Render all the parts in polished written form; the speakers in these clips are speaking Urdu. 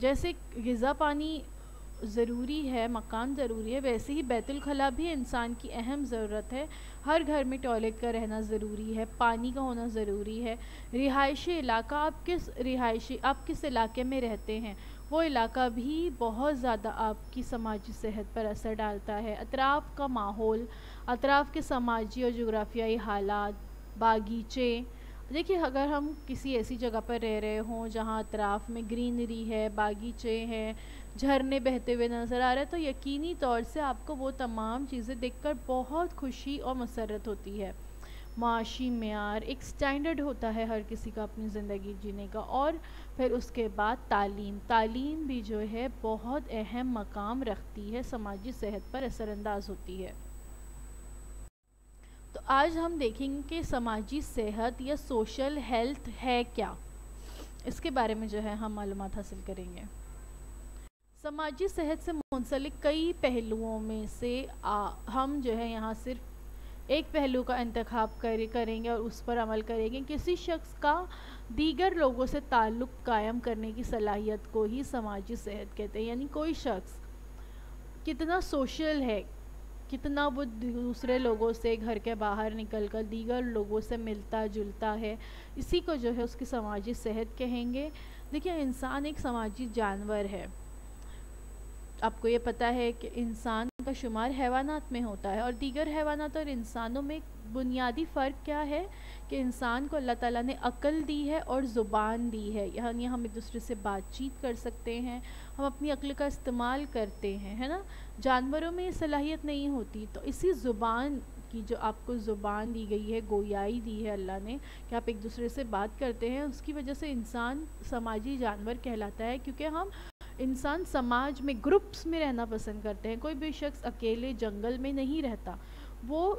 جیسے غذا پانی ضروری ہے، مکان ضروری ہے، ویسے ہی بیت الخلاء بھی انسان کی اہم ضرورت ہے۔ ہر گھر میں ٹوائلٹ کا رہنا ضروری ہے، پانی کا ہونا ضروری ہے۔ رہائشی علاقہ، آپ کس علاقے میں رہتے ہیں، وہ علاقہ بھی بہت زیادہ آپ کی سماجی صحت پر اثر ڈالتا ہے۔ اطراف کا ماحول، اطراف کے سماجی اور جغرافیائی حالات، باغیچے، دیکھیے اگر ہم کسی ایسی جگہ پر رہ رہے ہوں جہاں اطراف میں گرینری ہے، باغیچے ہیں، جھرنے بہتے ہوئے نظر آ رہے ہیں، تو یقینی طور سے آپ کو وہ تمام چیزیں دیکھ کر بہت خوشی اور مسرت ہوتی ہے۔ معاشی معیار، ایک سٹینڈرڈ ہوتا ہے ہر کسی کا اپنی زندگی جینے کا۔ اور پھر اس کے بعد تعلیم بھی جو ہے بہت اہم مقام رکھتی ہے، سماجی صحت پر اثر انداز ہوتی ہے۔ تو آج ہم دیکھیں گے کہ سماجی صحت یا سوشل ہیلتھ ہے کیا، اس کے بارے میں جو ہے ہم معلومات حاصل کریں گے۔ سماجی صحت سے منسلک کئی پہلوؤں میں سے ہم جو ہے یہاں صرف ایک پہلو کا انتخاب کریں گے اور اس پر عمل کریں گے۔ کسی شخص کا دیگر لوگوں سے تعلق قائم کرنے کی صلاحیت کو ہی سماجی صحت کہتے ہیں، یعنی کوئی شخص کتنا سوشل ہے، کتنا وہ دوسرے لوگوں سے گھر کے باہر نکل کر دیگر لوگوں سے ملتا جلتا ہے، اسی کو جو ہے اس کی سماجی صحت کہیں گے۔ دیکھیں انسان ایک سماجی جانور ہے، آپ کو یہ پتہ ہے کہ انسان کا شمار حیوانات میں ہوتا ہے، اور دیگر حیوانات اور انسانوں میں بنیادی فرق کیا ہے کہ انسان کو اللہ تعالیٰ نے عقل دی ہے اور زبان دی ہے، یعنی ہم ایک دوسرے سے بات چیت کر سکتے ہیں، ہم اپنی عقل کا استعمال کرتے ہیں، ہے نا۔ جانوروں میں یہ صلاحیت نہیں ہوتی، تو اسی زبان کی جو آپ کو زبان دی گئی ہے، گویائی دی ہے اللہ نے کہ آپ ایک دوسرے سے بات کرتے ہیں، اس کی وجہ سے انسان سماجی جانور کہلاتا ہے، کیونکہ ہم انسان سماج میں گروپس میں رہنا پسند کرتے ہیں۔ کوئی بھی شخص اکیلے جنگل میں نہیں رہتا، وہ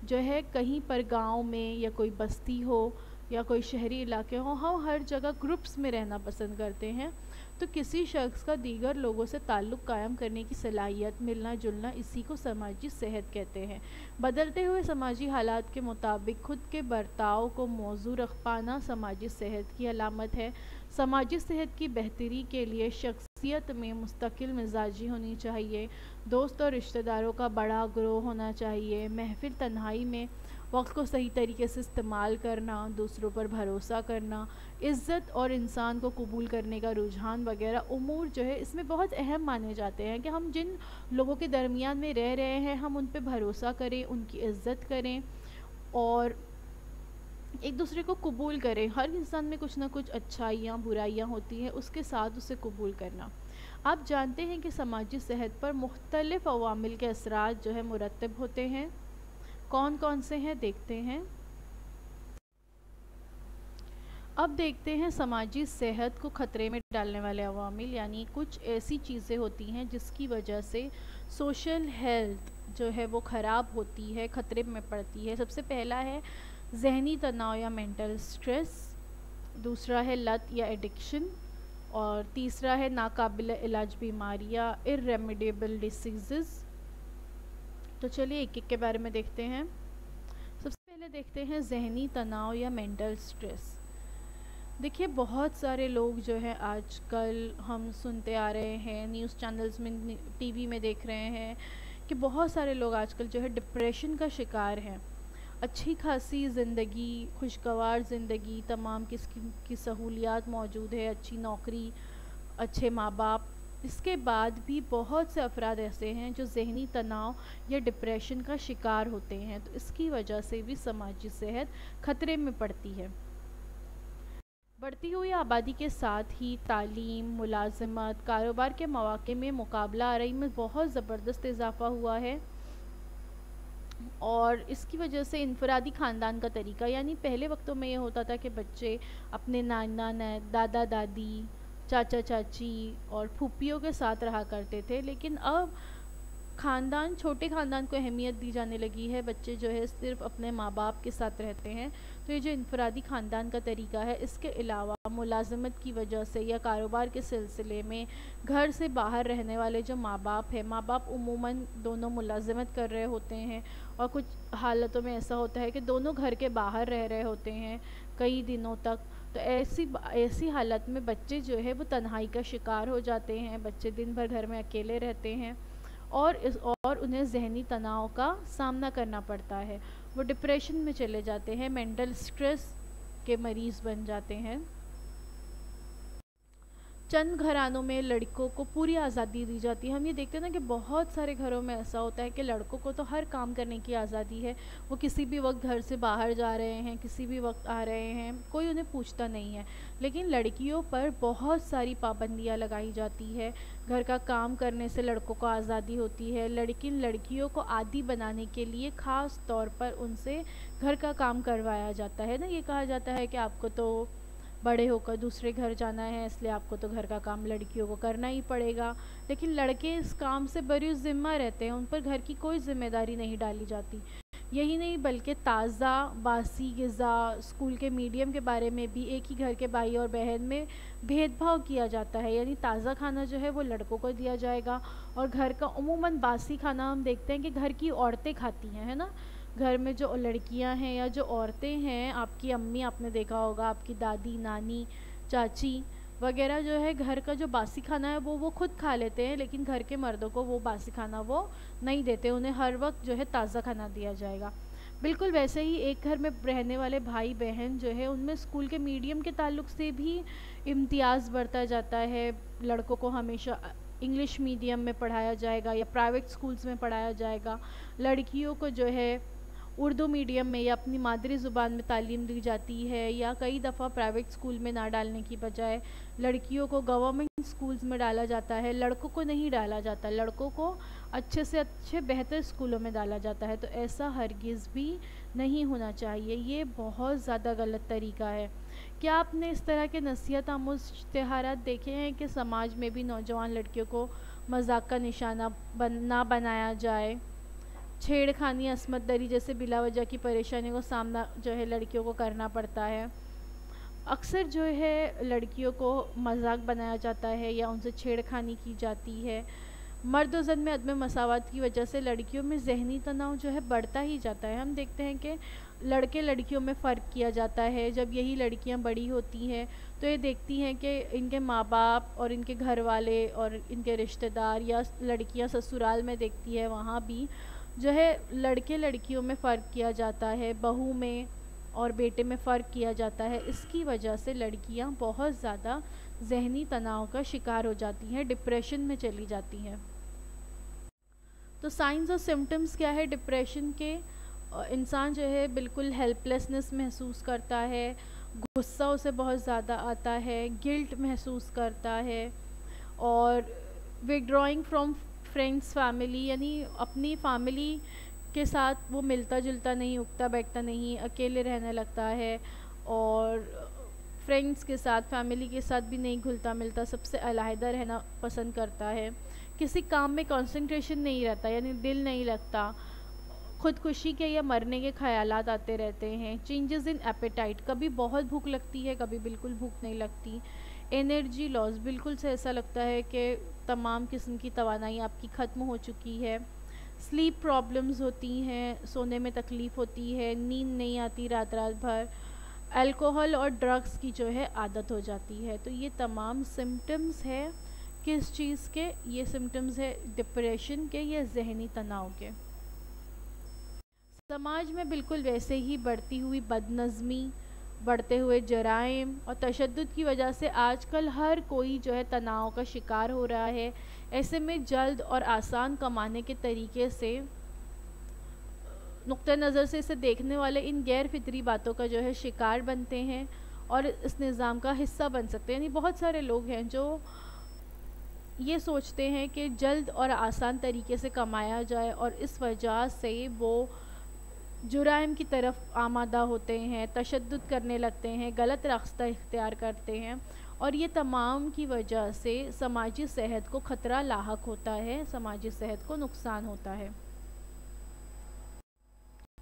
جو ہے کہیں پر گاؤں میں یا کوئی بستی ہو یا کوئی شہری علاقے ہوں، ہم ہر جگہ گروپس میں رہنا پسند کرتے ہیں۔ تو کسی شخص کا دیگر لوگوں سے تعلق قائم کرنے کی صلاحیت، ملنا جلنا، اسی کو سماجی صحت کہتے ہیں۔ بدلتے ہوئے سماجی حالات کے مطابق خود کے برتاؤ کو موزوں رکھ پانا سماجی صحت کی علامت ہے۔ سماجی صحت کی بہتری کے لیے شخصیت میں مستقل مزاجی ہونی چاہیے، دوست اور رشتہ داروں کا بڑا گروہ ہونا چاہیے، محفل تنہائی میں وقت کو صحیح طریقے سے استعمال کرنا، دوسروں پر بھروسہ کرنا، عزت اور انسان کو قبول کرنے کا رجحان وغیرہ امور جو ہے اس میں بہت اہم مانے جاتے ہیں کہ ہم جن لوگوں کے درمیان میں رہ رہے ہیں ہم ان پہ بھروسہ کریں، ان کی عزت کریں اور ایک دوسرے کو قبول کریں۔ ہر انسان میں کچھ نہ کچھ اچھائیاں برائیاں ہوتی ہیں، اس کے ساتھ اسے قبول کرنا۔ آپ جانتے ہیں کہ سماجی صحت پر مختلف عوامل کے اثرات جو ہے مرتب ہوتے ہیں، کون کون سے ہیں دیکھتے ہیں۔ اب دیکھتے ہیں سماجی صحت کو خطرے میں ڈالنے والے عوامل، یعنی کچھ ایسی چیزیں ہوتی ہیں جس کی وجہ سے سوشل ہیلتھ جو ہے وہ خراب ہوتی ہے، خطرے میں پڑتی ہے۔ سب سے پہلا ہے ذہنی تناؤ یا مینٹل سٹریس، دوسرا ہے لت یا ایڈکشن، اور تیسرا ہے ناقابل علاج بیماریاں، irremediable diseases۔ تو چلیے ایک ایک کے بارے میں دیکھتے ہیں۔ سب سے پہلے دیکھتے ہیں ذہنی تناؤ یا مینٹل سٹریس۔ دیکھیے بہت سارے لوگ جو ہیں آج کل ہم سنتے آ رہے ہیں، نیوز چینلز میں، ٹی وی میں دیکھ رہے ہیں کہ بہت سارے لوگ آج کل جو ہے ڈپریشن کا شکار ہیں۔ اچھی خاصی زندگی، خوشگوار زندگی، تمام قسم کی سہولیات موجود ہے، اچھی نوکری، اچھے ماں باپ، اس کے بعد بھی بہت سے افراد ایسے ہیں جو ذہنی تناؤ یا ڈپریشن کا شکار ہوتے ہیں، تو اس کی وجہ سے بھی سماجی صحت خطرے میں پڑتی ہے۔ بڑھتی ہوئی آبادی کے ساتھ ہی تعلیم، ملازمت، کاروبار کے مواقع میں مقابلہ آرائی میں بہت زبردست اضافہ ہوا ہے، اور اس کی وجہ سے انفرادی خاندان کا طریقہ، یعنی پہلے وقتوں میں یہ ہوتا تھا کہ بچے اپنے نانا دادا دادی، چاچا چاچی اور پھوپھیوں کے ساتھ رہا کرتے تھے، لیکن اب چھوٹے خاندان کو اہمیت دی جانے لگی ہے، بچے جو ہے صرف اپنے ماں باپ کے ساتھ رہتے ہیں۔ تو یہ جو انفرادی خاندان کا طریقہ ہے، اس کے علاوہ ملازمت کی وجہ سے یا کاروبار کے سلسلے میں گھر سے باہر رہنے والے جو ماں باپ ہیں، ماں باپ عموماً دونوں ملازمت کر رہے ہوتے ہیں، اور کچھ حالتوں میں ایسا ہوتا ہے کہ دونوں گھر کے باہر رہ رہے ہوتے ہیں کئی دنوں تک، تو ایسی حالت میں بچے جو ہے وہ تنہائی کا شکار ہو جاتے ہیں، بچے دن بھر گھر میں اکیلے رہتے ہیں اور انہیں ذہنی تناؤ کا سامنا کرنا پڑتا ہے، وہ ڈپریشن میں چلے جاتے ہیں، مینٹل سٹریس کے مریض بن جاتے ہیں۔ چند گھرانوں میں لڑکوں کو پوری آزادی دی جاتی ہے۔ ہم یہ دیکھتے ہیں نا کہ بہت سارے گھروں میں ایسا ہوتا ہے کہ لڑکوں کو تو ہر کام کرنے کی آزادی ہے، وہ کسی بھی وقت گھر سے باہر جا رہے ہیں، کسی بھی وقت آ رہے ہیں، کوئی انہیں پوچھتا نہیں ہے۔ لیکن لڑکیوں پر بہت ساری پابندیاں لگائی جاتی ہے، گھر کا کام کرنے سے لڑکوں کو آزادی ہوتی ہے، لیکن لڑکیوں کو عادی بنانے کے لیے خاص طور پر ان سے گھر کا کام کروایا جاتا ہے نا، یہ کہا جاتا ہے کہ آپ کو تو بڑے ہو کر دوسرے گھر جانا ہے، اس لیے آپ کو تو گھر کا کام لڑکیوں کو کرنا ہی پڑے گا، لیکن لڑکے اس کام سے بری ذمہ رہتے ہیں، ان پر گھر کی کوئی ذمہ داری نہیں ڈالی جاتی۔ یہی نہیں بلکہ تازہ باسی غذا، اسکول کے میڈیم کے بارے میں بھی ایک ہی گھر کے بھائی اور بہن میں بھید بھاؤ کیا جاتا ہے، یعنی تازہ کھانا جو ہے وہ لڑکوں کو دیا جائے گا، اور گھر کا عموماً باسی کھانا ہم دیکھتے ہیں کہ گھر کی عورتیں کھاتی ہیں، ہے نا۔ گھر میں جو لڑکیاں ہیں یا جو عورتیں ہیں، آپ کی امی آپ نے دیکھا ہوگا، آپ کی دادی، نانی، چاچی وغیرہ جو ہے گھر کا جو باسی کھانا ہے وہ خود کھا لیتے ہیں، لیکن گھر کے مردوں کو وہ باسی کھانا وہ نہیں دیتے، انہیں ہر وقت جو ہے تازہ کھانا دیا جائے گا۔ بالکل ویسے ہی ایک گھر میں رہنے والے بھائی بہن جو ہے ان میں اسکول کے میڈیم کے تعلق سے بھی امتیاز برتا جاتا ہے، لڑکوں کو ہمیشہ انگلش میڈیم میں پڑھایا جائے گا یا پرائیویٹ اسکولز میں پڑھایا جائے گا، لڑکیوں کو جو ہے اردو میڈیم میں یا اپنی مادری زبان میں تعلیم دی جاتی ہے، یا کئی دفعہ پرائیویٹ اسکول میں نہ ڈالنے کی بجائے لڑکیوں کو گورنمنٹ اسکولز میں ڈالا جاتا ہے، لڑکوں کو نہیں ڈالا جاتا، لڑکوں کو اچھے سے اچھے بہتر اسکولوں میں ڈالا جاتا ہے۔ تو ایسا ہرگز بھی نہیں ہونا چاہیے، یہ بہت زیادہ غلط طریقہ ہے۔ کیا آپ نے اس طرح کے نصیحت آموز اشتہارات دیکھے ہیں کہ سماج میں بھی نوجوان لڑکیوں کو مذاق کا نشانہ نہ بنایا جائے؟ چھیڑ خانی، عصمت دری جیسے بلا وجہ کی پریشانیوں کا سامنا جو ہے لڑکیوں کو کرنا پڑتا ہے، اکثر جو ہے لڑکیوں کو مذاق بنایا جاتا ہے یا ان سے چھیڑ خانی کی جاتی ہے۔ مرد و زن میں عدم مساوات کی وجہ سے لڑکیوں میں ذہنی تناؤ جو ہے بڑھتا ہی جاتا ہے۔ ہم دیکھتے ہیں کہ لڑکے لڑکیوں میں فرق کیا جاتا ہے، جب یہی لڑکیاں بڑی ہوتی ہیں تو یہ دیکھتی ہیں کہ ان کے ماں باپ اور ان کے گھر والے اور ان کے رشتہ دار، یا لڑکیاں سسرال میں دیکھتی ہے وہاں بھی جو ہے لڑکے لڑکیوں میں فرق کیا جاتا ہے، بہو میں اور بیٹے میں فرق کیا جاتا ہے۔ اس کی وجہ سے لڑکیاں بہت زیادہ ذہنی تناؤ کا شکار ہو جاتی ہیں، ڈپریشن میں چلی جاتی ہیں۔ تو سائنز اور سمٹمز کیا ہے ڈپریشن کے؟ انسان جو ہے بالکل ہیلپ لیسنس محسوس کرتا ہے، غصہ اسے بہت زیادہ آتا ہے، گلٹ محسوس کرتا ہے، اور وڈرائنگ فرام فرینڈس فیملی، یعنی اپنی فیملی کے ساتھ وہ ملتا جلتا نہیں، اٹھتا بیٹھتا نہیں، اکیلے رہنے لگتا ہے، اور فرینڈس کے ساتھ، فیملی کے ساتھ بھی نہیں گھلتا ملتا، سب سے علیحدہ رہنا پسند کرتا ہے، کسی کام میں کنسنٹریشن نہیں رہتا، یعنی دل نہیں لگتا، خودکشی کے یا مرنے کے خیالات آتے رہتے ہیں، چینجز ان ایپیٹائٹ، کبھی بہت بھوک لگتی ہے، کبھی بالکل بھوک نہیں لگتی، انرجی لاس، بالکل سے ایسا لگتا ہے کہ تمام قسم کی توانائی آپ کی ختم ہو چکی ہے، سلیپ پرابلمز ہوتی ہیں، سونے میں تکلیف ہوتی ہے، نیند نہیں آتی رات بھر، الکوہل اور ڈرگس کی جو ہے عادت ہو جاتی ہے۔ تو یہ تمام سمٹمز ہے کس چیز کے؟ یہ سمٹمز ہے ڈپریشن کے یا ذہنی تناؤ کے۔ سماج میں بالکل ویسے ہی بڑھتی ہوئی بد نظمی، بڑھتے ہوئے جرائم اور تشدد کی وجہ سے آج کل ہر کوئی جو ہے تناؤ کا شکار ہو رہا ہے۔ ایسے میں جلد اور آسان کمانے کے طریقے سے نقطہ نظر سے اسے دیکھنے والے ان غیر فطری باتوں کا جو ہے شکار بنتے ہیں اور اس نظام کا حصہ بن سکتے ہیں۔ یعنی بہت سارے لوگ ہیں جو یہ سوچتے ہیں کہ جلد اور آسان طریقے سے کمایا جائے، اور اس وجہ سے وہ جرائم کی طرف آمادہ ہوتے ہیں، تشدد کرنے لگتے ہیں، غلط راستہ اختیار کرتے ہیں، اور یہ تمام کی وجہ سے سماجی صحت کو خطرہ لاحق ہوتا ہے، سماجی صحت کو نقصان ہوتا ہے۔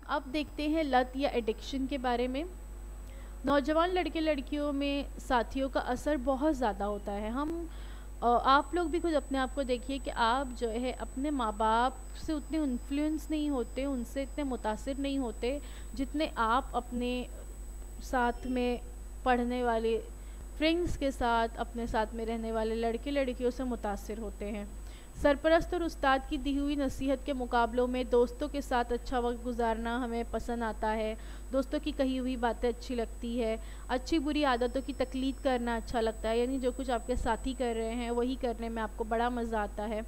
اب دیکھتے ہیں لت یا ایڈکشن کے بارے میں۔ نوجوان لڑکے لڑکیوں میں ساتھیوں کا اثر بہت زیادہ ہوتا ہے۔ آپ لوگ بھی خود اپنے آپ کو دیکھیے کہ آپ جو ہے اپنے ماں باپ سے اتنے انفلوئنس نہیں ہوتے، ان سے اتنے متاثر نہیں ہوتے جتنے آپ اپنے ساتھ میں پڑھنے والے فرینڈس کے ساتھ، اپنے ساتھ میں رہنے والے لڑکے لڑکیوں سے متاثر ہوتے ہیں۔ سرپرست اور استاد کی دی ہوئی نصیحت کے مقابلوں میں دوستوں کے ساتھ اچھا وقت گزارنا ہمیں پسند آتا ہے۔ دوستوں کی کہی ہوئی باتیں اچھی لگتی ہے، اچھی بری عادتوں کی تقلید کرنا اچھا لگتا ہے، یعنی جو کچھ آپ کے ساتھی کر رہے ہیں وہی کرنے میں آپ کو بڑا مزہ آتا ہے۔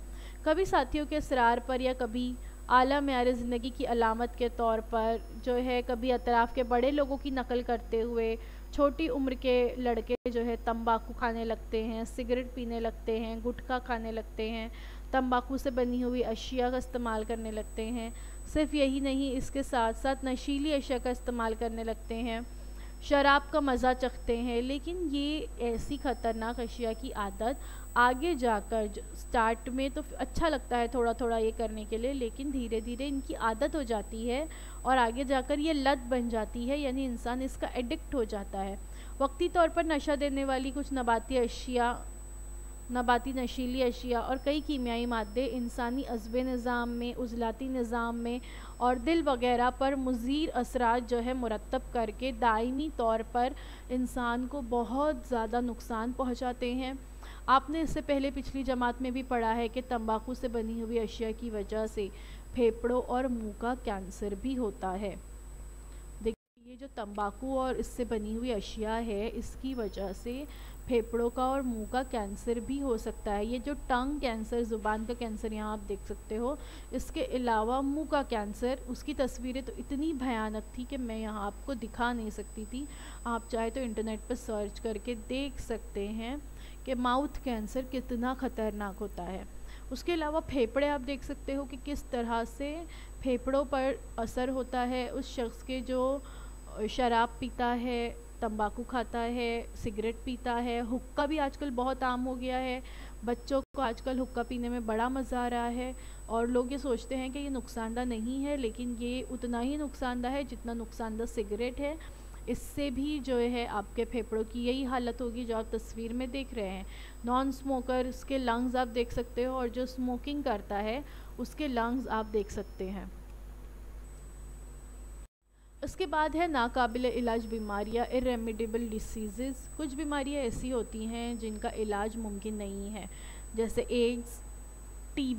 کبھی ساتھیوں کے اسرار پر یا کبھی اعلیٰ معیار زندگی کی علامت کے طور پر جو ہے کبھی اطراف کے بڑے لوگوں کی نقل کرتے ہوئے چھوٹی عمر کے لڑکے جو ہے تمباکو کھانے لگتے ہیں، سگریٹ پینے لگتے ہیں، گٹکا کھانے لگتے ہیں، تمباکو سے بنی ہوئی اشیاء کا استعمال کرنے لگتے ہیں۔ صرف یہی نہیں، اس کے ساتھ ساتھ نشیلی اشیاء کا استعمال کرنے لگتے ہیں، شراب کا مزہ چکھتے ہیں۔ لیکن یہ ایسی خطرناک اشیاء کی عادت آگے جا کر سٹارٹ میں تو اچھا لگتا ہے تھوڑا تھوڑا یہ کرنے کے لیے، لیکن دھیرے دھیرے ان کی عادت ہو جاتی ہے اور آگے جا کر یہ لت بن جاتی ہے، یعنی انسان اس کا ایڈکٹ ہو جاتا ہے۔ وقتی طور پر نشہ دینے والی کچھ نباتی نشیلی اشیاء اور کئی کیمیائی مادے انسانی عصبی نظام میں، عضلاتی نظام میں اور دل وغیرہ پر مضر اثرات جو ہے مرتب کر کے دائمی طور پر انسان کو بہت زیادہ نقصان پہنچاتے ہیں۔ آپ نے اس سے پہلے پچھلی جماعت میں بھی پڑھا ہے کہ تمباکو سے بنی ہوئی اشیاء کی وجہ سے پھیپھڑوں اور منہ کا کینسر بھی ہوتا ہے۔ یہ جو تمباکو اور اس سے بنی ہوئی اشیاء ہے، اس کی وجہ سے پھیپھڑوں کا اور منہ کا کینسر بھی ہو سکتا ہے۔ یہ جو ٹنگ کینسر، زبان کا کینسر یہاں آپ دیکھ سکتے ہو، اس کے علاوہ منہ کا کینسر، اس کی تصویریں تو اتنی بھیانک تھی کہ میں یہاں آپ کو دکھا نہیں سکتی تھی۔ آپ چاہے تو انٹرنیٹ پر سرچ کر کے دیکھ سکتے ہیں کہ ماؤتھ کینسر کتنا خطرناک ہوتا ہے۔ اس کے علاوہ پھیپھڑے آپ دیکھ سکتے ہو کہ کس طرح سے پھیپھڑوں پر اثر ہوتا ہے اس شخص کے جو شراب پیتا ہے، تمباکو کھاتا ہے، سگریٹ پیتا ہے۔ حقہ بھی آج کل بہت عام ہو گیا ہے، بچوں کو آج کل حقہ پینے میں بڑا مزہ آ رہا ہے اور لوگ یہ سوچتے ہیں کہ یہ نقصان دہ نہیں ہے، لیکن یہ اتنا ہی نقصان دہ ہے جتنا نقصان دہ سگریٹ ہے۔ اس سے بھی جو ہے آپ کے پھیپھڑوں کی یہی حالت ہوگی جو آپ تصویر میں دیکھ رہے ہیں۔ نان سموکر، اس کے لنگز آپ دیکھ سکتے ہو، اور جو سموکنگ کرتا ہے اس کے لنگز آپ دیکھ سکتے ہیں۔ اس کے بعد ہے ناقابل علاج بیماریاں، irremediable diseases۔ کچھ بیماریاں ایسی ہوتی ہیں جن کا علاج ممکن نہیں ہے، جیسے ایڈز، ٹی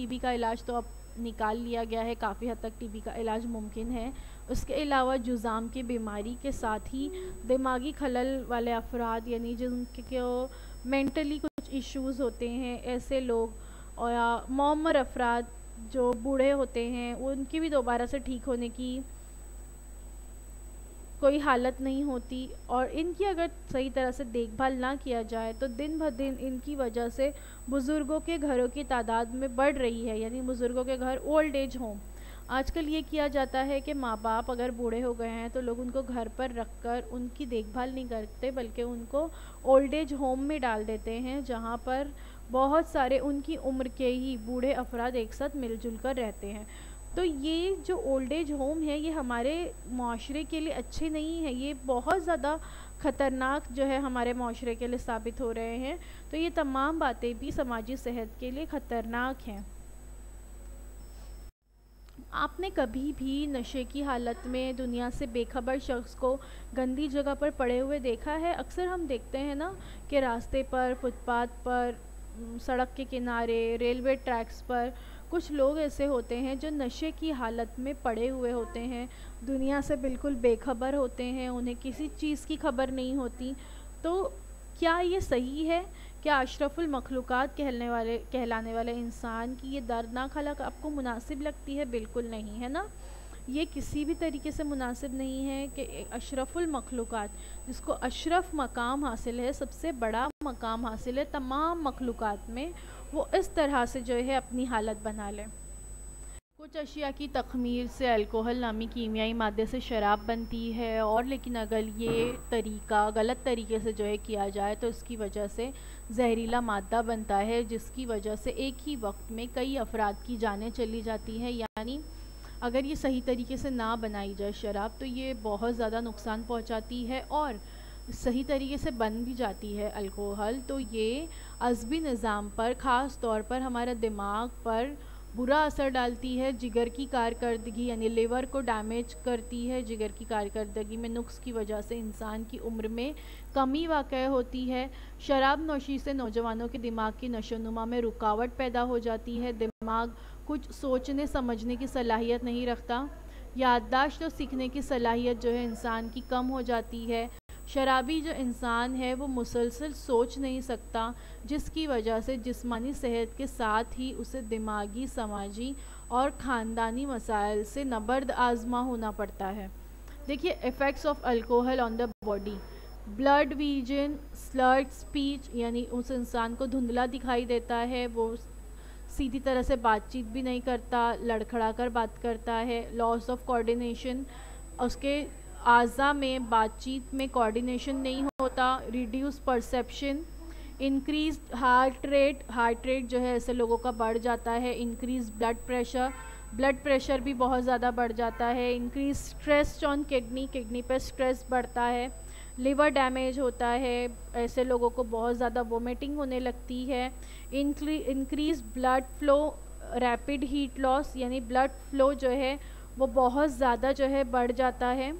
بی کا علاج تو اب نکال لیا گیا ہے، کافی حد تک ٹی بی کا علاج ممکن ہے۔ اس کے علاوہ جذام کی بیماری کے ساتھ ہی دماغی خلل والے افراد، یعنی جن کے مینٹلی کچھ ایشوز ہوتے ہیں، ایسے لوگ، اور معمر افراد جو بوڑھے ہوتے ہیں، ان کی بھی دوبارہ سے ٹھیک ہونے کی کوئی حالت نہیں ہوتی، اور ان کی اگر صحیح طرح سے دیکھ بھال نہ کیا جائے تو دن بہ دن ان کی وجہ سے بزرگوں کے گھروں کی تعداد میں بڑھ رہی ہے، یعنی بزرگوں کے گھر اولڈ ایج ہوم۔ آج کل یہ کیا جاتا ہے کہ ماں باپ اگر بوڑھے ہو گئے ہیں تو لوگ ان کو گھر پر رکھ کر ان کی دیکھ بھال نہیں کرتے، بلکہ ان کو اولڈ ایج ہوم میں ڈال دیتے ہیں، جہاں پر بہت سارے ان کی عمر کے ہی بوڑھے افراد ایک ساتھ مل جل کر رہتے ہیں۔ تو یہ جو اولڈ ایج ہوم ہے، یہ ہمارے معاشرے کے لیے اچھے نہیں ہیں، یہ بہت زیادہ خطرناک جو ہے ہمارے معاشرے کے لیے ثابت ہو رہے ہیں۔ تو یہ تمام باتیں بھی سماجی صحت کے لیے خطرناک ہیں۔ آپ نے کبھی بھی نشے کی حالت میں دنیا سے بے خبر شخص کو گندی جگہ پر پڑے ہوئے دیکھا ہے؟ اکثر ہم دیکھتے ہیں نا کہ راستے پر، فٹ پاتھ پر، سڑک کے کنارے، ریلوے ٹریکس پر کچھ لوگ ایسے ہوتے ہیں جو نشے کی حالت میں پڑے ہوئے ہوتے ہیں، دنیا سے بالکل بے خبر ہوتے ہیں، انہیں کسی چیز کی خبر نہیں ہوتی۔ تو کیا یہ صحیح ہے؟ کیا اشرف المخلوقات کہلانے والے انسان کی یہ دردناک حالت آپ کو مناسب لگتی ہے؟ بالکل نہیں، ہے نا؟ یہ کسی بھی طریقے سے مناسب نہیں ہے کہ اشرف المخلوقات، جس کو اشرف مقام حاصل ہے، سب سے بڑا مقام حاصل ہے تمام مخلوقات میں، وہ اس طرح سے جو ہے اپنی حالت بنا لے۔ کچھ اشیاء کی تخمیر سے الکوہل نامی کیمیائی مادے سے شراب بنتی ہے، اور لیکن اگر یہ طریقہ غلط طریقے سے جو ہے کیا جائے تو اس کی وجہ سے زہریلا مادہ بنتا ہے، جس کی وجہ سے ایک ہی وقت میں کئی افراد کی جانیں چلی جاتی ہیں۔ یعنی اگر یہ صحیح طریقے سے نہ بنائی جائے شراب تو یہ بہت زیادہ نقصان پہنچاتی ہے، اور صحیح طریقے سے بن بھی جاتی ہے الکوہل تو یہ عصبی نظام پر، خاص طور پر ہمارا دماغ پر برا اثر ڈالتی ہے، جگر کی کارکردگی یعنی لیور کو ڈیمیج کرتی ہے، جگر کی کارکردگی میں نقص کی وجہ سے انسان کی عمر میں کمی واقع ہوتی ہے۔ شراب نوشی سے نوجوانوں کے دماغ کی نشو و نما میں رکاوٹ پیدا ہو جاتی ہے، دماغ کچھ سوچنے سمجھنے کی صلاحیت نہیں رکھتا، یادداشت اور سیکھنے کی صلاحیت جو ہے انسان کی کم ہو جاتی ہے۔ شرابی جو انسان ہے وہ مسلسل سوچ نہیں سکتا، جس کی وجہ سے جسمانی صحت کے ساتھ ہی اسے دماغی، سماجی اور خاندانی مسائل سے نبرد آزما ہونا پڑتا ہے۔ دیکھیے effects of alcohol on the body, blood vision, slurred speech یعنی اس انسان کو دھندلا دکھائی دیتا ہے، وہ سیدھی طرح سے بات چیت بھی نہیں کرتا، لڑکھڑا کر بات کرتا ہے۔ لاس آف کوآرڈینیشن، اس کے اعضاء میں بات چیت میں کوآرڈینیشن نہیں ہوتا۔ Reduce perception, increased heart rate جو ہے ایسے لوگوں کا بڑھ جاتا ہے۔ انکریز بلڈ پریشر بھی بہت زیادہ بڑھ جاتا ہے۔ انکریز اسٹریس آن کڈنی پہ اسٹریس بڑھتا ہے۔ لیور ڈیمیج ہوتا ہے، ایسے لوگوں کو بہت زیادہ وومیٹنگ ہونے لگتی ہے۔ Increase blood flow, rapid heat loss یعنی بلڈ فلو جو ہے وہ بہت زیادہ جو ہے بڑھ جاتا ہے۔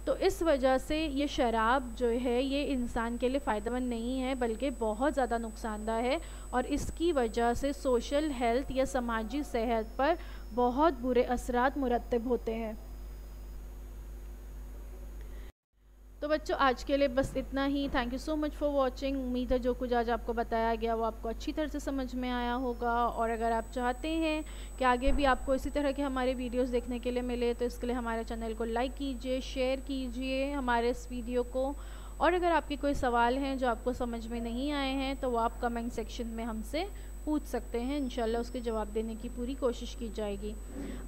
تو اس وجہ سے یہ شراب جو ہے یہ انسان کے لیے فائدہ مند نہیں ہے بلکہ بہت زیادہ نقصان دہ ہے، اور اس کی وجہ سے سوشل ہیلتھ یا سماجی صحت پر بہت برے اثرات مرتب ہوتے ہیں۔ تو بچوں آج کے لیے بس اتنا ہی۔ Thank you so much for watching. امید ہے جو کچھ آج آپ کو بتایا گیا وہ آپ کو اچھی طرح سے سمجھ میں آیا ہوگا، اور اگر آپ چاہتے ہیں کہ آگے بھی آپ کو اسی طرح کے ہمارے ویڈیوز دیکھنے کے لیے ملے تو اس کے لیے ہمارے چینل کو لائک کیجئے، شیئر کیجئے ہمارے اس ویڈیو کو، اور اگر آپ کے کوئی سوال ہیں جو آپ کو سمجھ میں نہیں آئے ہیں تو وہ آپ کمنٹ سیکشن میں ہم سے پوچھ سکتے ہیں، انشاءاللہ اس کے جواب دینے کی پوری کوشش کی جائے گی۔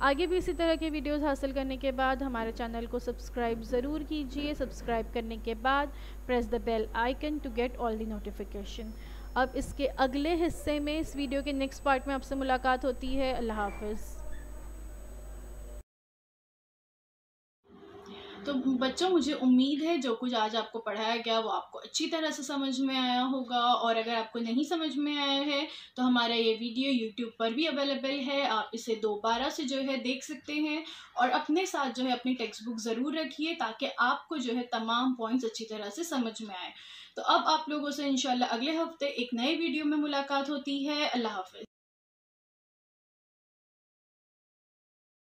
آگے بھی اسی طرح کے ویڈیوز حاصل کرنے کے بعد ہمارے چینل کو سبسکرائب ضرور کیجئے۔ سبسکرائب کرنے کے بعد press the bell icon to get all the notification. اب اس کے اگلے حصے میں، اس ویڈیو کے نیکسٹ پارٹ میں آپ سے ملاقات ہوتی ہے۔ اللہ حافظ۔ تو بچوں مجھے امید ہے جو کچھ آج آپ کو پڑھایا گیا وہ آپ کو اچھی طرح سے سمجھ میں آیا ہوگا، اور اگر آپ کو نہیں سمجھ میں آیا ہے تو ہمارا یہ ویڈیو یوٹیوب پر بھی اویلیبل ہے، آپ اسے دوبارہ سے جو ہے دیکھ سکتے ہیں، اور اپنے ساتھ جو ہے اپنی ٹیکسٹ بک ضرور رکھیے تاکہ آپ کو جو ہے تمام پوائنٹس اچھی طرح سے سمجھ میں آئے۔ تو اب آپ لوگوں سے انشاءاللہ اگلے ہفتے ایک نئے ویڈیو میں ملاقات ہوتی ہے۔ اللہ حافظ۔